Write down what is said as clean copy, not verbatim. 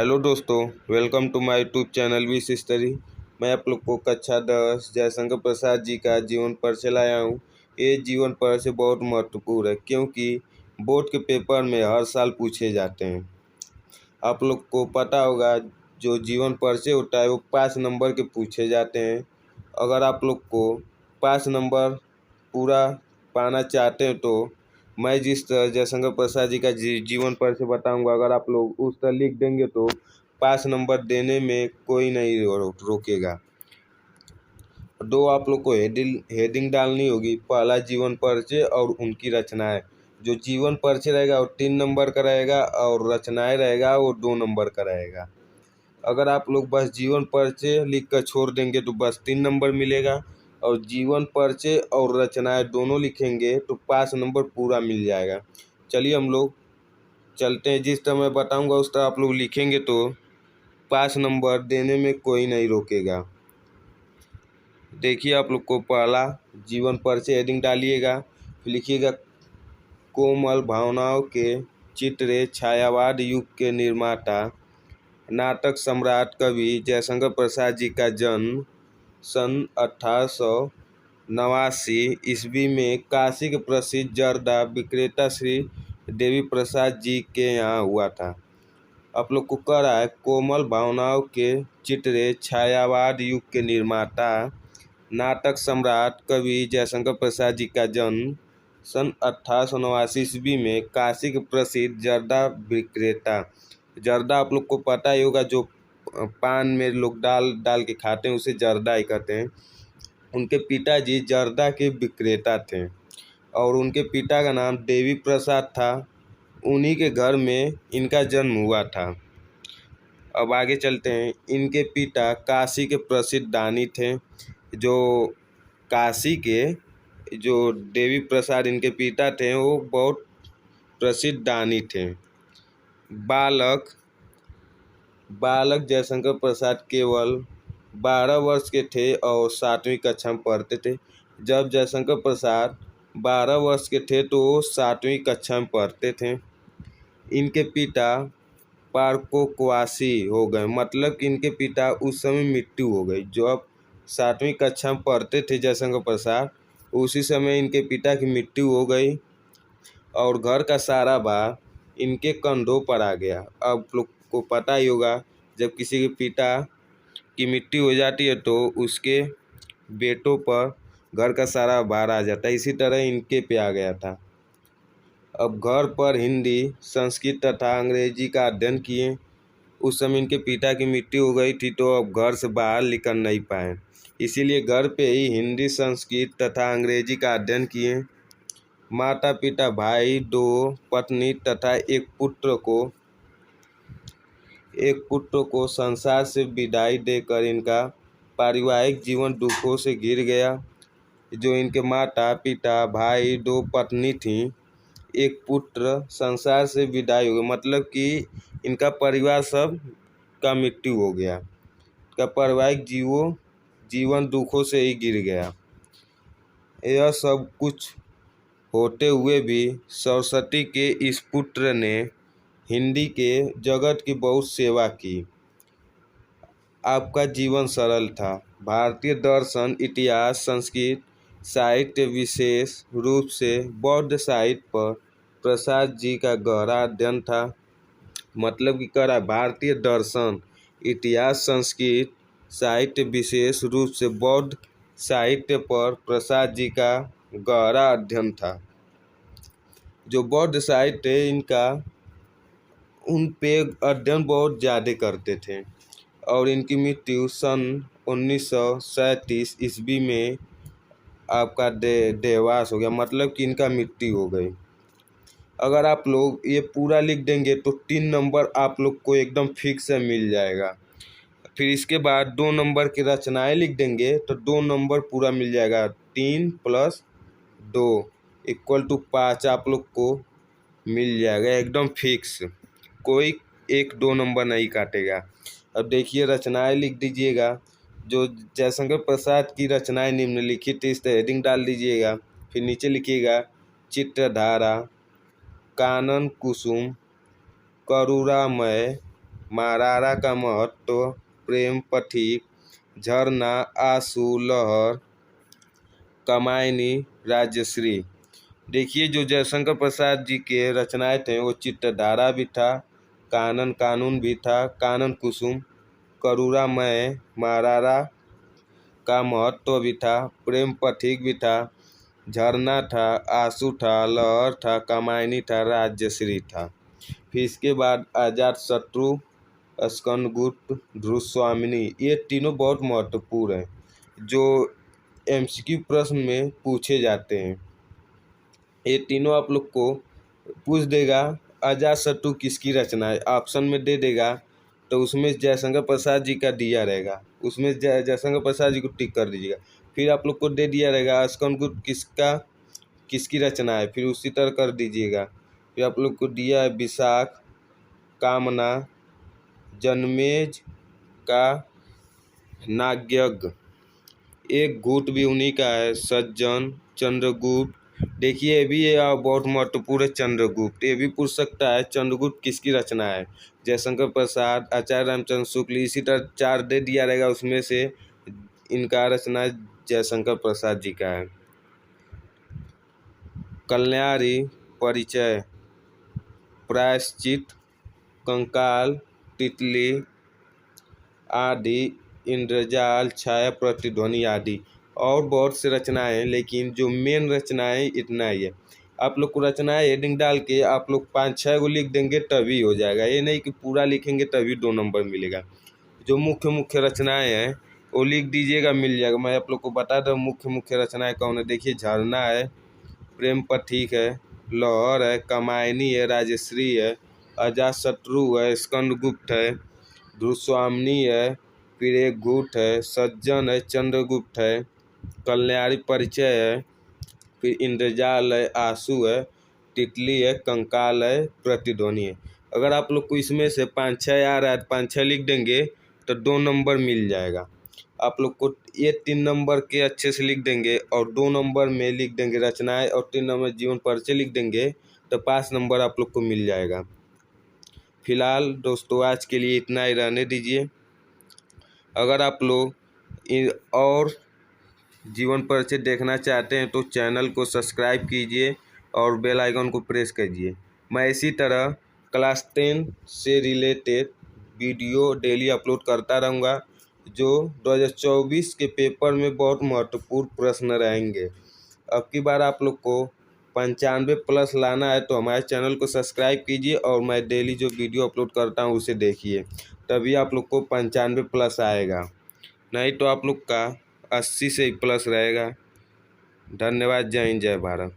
Hello दोस्तों, welcome to my YouTube channel Wish Study. मैं आप लोग को कक्षा 10 जयशंकर प्रसाद जी का जीवन परिचय लाया हूँ। ये जीवन परिचय बहुत महत्वपूर्ण है क्योंकि बोर्ड के पेपर में हर साल पूछे जाते हैं। आप लोग को पता होगा, जो जीवन परिचय होता है वो 5 नंबर के पूछे जाते हैं। अगर आप लोग को 5 नंबर पूरा पाना चाहते हैं तो मैं जिस तरह जयशंकर प्रसाद जी का जीवन परिचय बताऊंगा, अगर आप लोग उस तरह लिख देंगे तो 5 नंबर देने में कोई नहीं रोकेगा। दो आप लोग को हेडिंग डालनी होगी, पहला जीवन परिचय और उनकी रचनाएं। जो जीवन परिचय रहेगा वो 3 नंबर का रहेगा और रचनाएं रहेगा वो 2 नंबर का रहेगा। अगर आप लोग बस जीवन परिचय लिख कर छोड़ देंगे तो बस 3 नंबर मिलेगा, और जीवन परिचय और रचनाएं दोनों लिखेंगे तो 5 नंबर पूरा मिल जाएगा। चलिए हम लोग चलते हैं, जिस तरह मैं बताऊंगा उस तरह आप लोग लिखेंगे तो 5 नंबर देने में कोई नहीं रोकेगा। देखिए, आप लोग को पहला जीवन परिचय हेडिंग डालिएगा, फिर लिखिएगा कोमल भावनाओं के चित्रे छायावाद युग के निर्माता नाटक सम्राट कवि जयशंकर प्रसाद जी का जन्म सन 1889 ईस्वी में काशी के प्रसिद्ध जर्दा विक्रेता श्री देवी प्रसाद जी के यहाँ हुआ था। आप लोग को कह रहा है कोमल भावनाओं के चित्रे छायावाद युग के निर्माता नाटक सम्राट कवि जयशंकर प्रसाद जी का जन्म सन 1889 ईस्वी में काशी के प्रसिद्ध जर्दा विक्रेता। जर्दा आप लोग को पता ही होगा, जो पान में लोग डाल डाल के खाते हैं उसे जर्दा ही कहते हैं। उनके पिताजी जर्दा के विक्रेता थे और उनके पिता का नाम देवी प्रसाद था। उन्हीं के घर में इनका जन्म हुआ था। अब आगे चलते हैं। इनके पिता काशी के प्रसिद्ध दानी थे। जो काशी के जो देवी प्रसाद इनके पिता थे वो बहुत प्रसिद्ध दानी थे। बालक जयशंकर प्रसाद केवल 12 वर्ष के थे और 7वीं कक्षा में पढ़ते थे। जब जयशंकर प्रसाद 12 वर्ष के थे तो 7वीं कक्षा में पढ़ते थे। इनके पिता पारकोकवासी हो गए, मतलब कि इनके पिता उस समय मृत्यु हो गई। जो अब 7वीं कक्षा में पढ़ते थे जयशंकर प्रसाद, उसी समय इनके पिता की मृत्यु हो गई और घर का सारा भार इनके कंधों पर आ गया। अब लोग को पता ही होगा, जब किसी के पिता की मृत्यु हो जाती है तो उसके बेटों पर घर का सारा भार आ जाता है। इसी तरह इनके पे आ गया था। अब घर पर हिंदी, संस्कृत तथा अंग्रेजी का अध्ययन किए। उस समय इनके पिता की मृत्यु हो गई थी तो अब घर से बाहर निकल नहीं पाए, इसीलिए घर पे ही हिंदी, संस्कृत तथा अंग्रेजी का अध्ययन किए। माता पिता, भाई, 2 पत्नी तथा एक पुत्र को संसार से विदाई देकर इनका पारिवारिक जीवन दुखों से घिर गया। जो इनके माता पिता, भाई, 2 पत्नी थीं, एक पुत्र संसार से विदाई हो गया, मतलब कि इनका परिवार सब का मृत्यु हो गया। इनका पारिवारिक जीवन दुखों से ही गिर गया। यह सब कुछ होते हुए भी सरस्वती के इस पुत्र ने हिंदी के जगत की बहुत सेवा की। आपका जीवन सरल था। भारतीय दर्शन, इतिहास, संस्कृत, साहित्य, विशेष रूप से बौद्ध साहित्य पर प्रसाद जी का गहरा अध्ययन था। मतलब कि कह रहा है भारतीय दर्शन, इतिहास, संस्कृत, साहित्य, विशेष रूप से बौद्ध साहित्य पर प्रसाद जी का गहरा अध्ययन था। जो बौद्ध साहित्य इनका, उन पे अध्ययन बहुत ज़्यादा करते थे और इनकी मृत्यु सन 1937 ईस्वी में आपका देहावसान हो गया, मतलब कि इनका मृत्यु हो गई। अगर आप लोग ये पूरा लिख देंगे तो 3 नंबर आप लोग को एकदम फिक्स मिल जाएगा। फिर इसके बाद 2 नंबर की रचनाएं लिख देंगे तो 2 नंबर पूरा मिल जाएगा। 3 + 2 = 5 आप लोग को मिल जाएगा एकदम फिक्स। कोई 1-2 नंबर नहीं काटेगा। अब देखिए, रचनाएं लिख दीजिएगा। जो जयशंकर प्रसाद की रचनाएं निम्नलिखित, इस तरह हेडिंग डाल दीजिएगा। फिर नीचे लिखिएगा चित्रधारा, कानन कुसुम, करुणामय, मारारा का महत्व, प्रेम पथिक, झरना, आंसू, लहर, कामायनी, राजश्री। देखिए जो जयशंकर प्रसाद जी के रचनाएं थे वो चित्तधारा भी था, कानन कानून भी था, कानन कुसुम, करुणामय, मारारा का महत्व भी था, प्रेम पथिक भी था, झरना था, आंसू था, लहर था, कामायनी था, राजश्री था। फिर इसके बाद अजातशत्रु, स्कंदगुप्त, ध्रुवस्वामिनी, ये तीनों बहुत महत्वपूर्ण हैं जो एमसीक्यू प्रश्न में पूछे जाते हैं। ये तीनों आप लोग को पूछ देगा अजातशत्रु किसकी रचना है, ऑप्शन में दे देगा तो उसमें जयशंकर प्रसाद जी का दिया रहेगा, उसमें जयशंकर प्रसाद जी को टिक कर दीजिएगा। फिर आप लोग को दे दिया रहेगा स्कंदगुप्त किसकी रचना है, फिर उसी तरह कर दीजिएगा। फिर आप लोग को दिया है विशाख, कामना, जनमेज का नाग्यज्ञ, एक गुट भी उन्हीं का है, सज्जन, चंद्रगुप्त। देखिए ये भी बहुत महत्वपूर्ण है, चंद्रगुप्त ये भी पूछ सकता है चंद्रगुप्त किसकी रचना है, जयशंकर प्रसाद, आचार्य रामचंद्र शुक्ल, इसी तरह 4 दे दिया रहेगा, उसमें से इनका रचना जयशंकर प्रसाद जी का है। कल्याणी, परिचय, प्रायश्चित, कंकाल, तितली आदि, इंद्रजाल, छाया, प्रतिध्वनि आदि, और बहुत से रचनाएं हैं, लेकिन जो मेन रचनाएं इतना ही है। आप लोग को रचनाएं हेडिंग डाल के आप लोग 5-6 को लिख देंगे तभी हो जाएगा, ये नहीं कि पूरा लिखेंगे तभी 2 नंबर मिलेगा। जो मुख्य मुख्य रचनाएं हैं वो लिख दीजिएगा, मिल जाएगा। मैं आप लोग को बता दूं मुख्य मुख्य रचनाएं कौन है। देखिए झरना है, प्रेम पथिक है, लहर है, कामायनी है, राजश्री है, अजातशत्रु है, स्कंदगुप्त है, ध्रुवस्वामिनी है, फिर एक गुट है, सज्जन है, चंद्रगुप्त है, कल्याणी परिचय है, फिर इंद्रजाल है, आंसू है, तितली है, कंकाल है, प्रतिध्वनि है। अगर आप लोग को इसमें से 5-6 आ रहा है तो 5-6 लिख देंगे तो 2 नंबर मिल जाएगा। आप लोग को ये 3 नंबर के अच्छे से लिख देंगे और 2 नंबर में लिख देंगे रचनाएं और 3 नंबर जीवन परिचय लिख देंगे तो 5 नंबर आप लोग को मिल जाएगा। फिलहाल दोस्तों आज के लिए इतना ही रहने दीजिए। अगर आप लोग और जीवन परिचय देखना चाहते हैं तो चैनल को सब्सक्राइब कीजिए और बेल आइकन को प्रेस कीजिए। मैं इसी तरह क्लास 10 से रिलेटेड वीडियो डेली अपलोड करता रहूँगा जो 2024 के पेपर में बहुत महत्वपूर्ण प्रश्न रहेंगे। अब की बार आप लोग को 95 प्लस लाना है तो हमारे चैनल को सब्सक्राइब कीजिए और मैं डेली जो वीडियो अपलोड करता हूँ उसे देखिए, तभी आप लोग को 95 प्लस आएगा, नहीं तो आप लोग का 80 से प्लस रहेगा। धन्यवाद। जय हिंद, जय भारत।